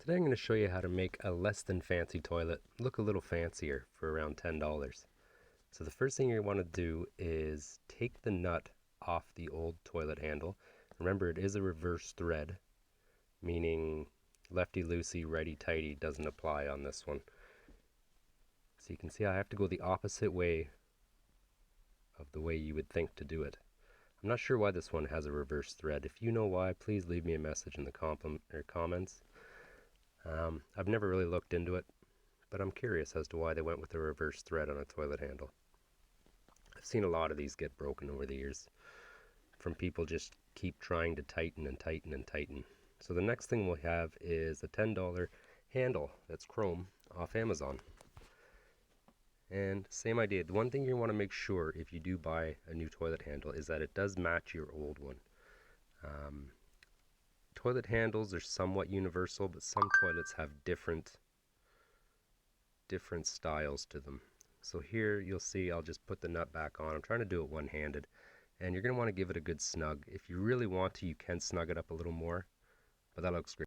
Today I'm going to show you how to make a less than fancy toilet look a little fancier for around $10. So the first thing you want to do is take the nut off the old toilet handle. Remember, it is a reverse thread, meaning lefty-loosey, righty-tighty doesn't apply on this one. So you can see I have to go the opposite way of the way you would think to do it. I'm not sure why this one has a reverse thread. If you know why, please leave me a message in the comments. I've never really looked into it, but I'm curious as to why they went with a reverse thread on a toilet handle. I've seen a lot of these get broken over the years from people just keep trying to tighten and tighten and tighten. So the next thing we'll have is a $10 handle that's chrome off Amazon. And same idea. The one thing you want to make sure if you do buy a new toilet handle is that it does match your old one. Toilet handles are somewhat universal, but some toilets have different styles to them. So here you'll see I'll just put the nut back on. I'm trying to do it one-handed, and you're going to want to give it a good snug. If you really want to, you can snug it up a little more, but that looks great.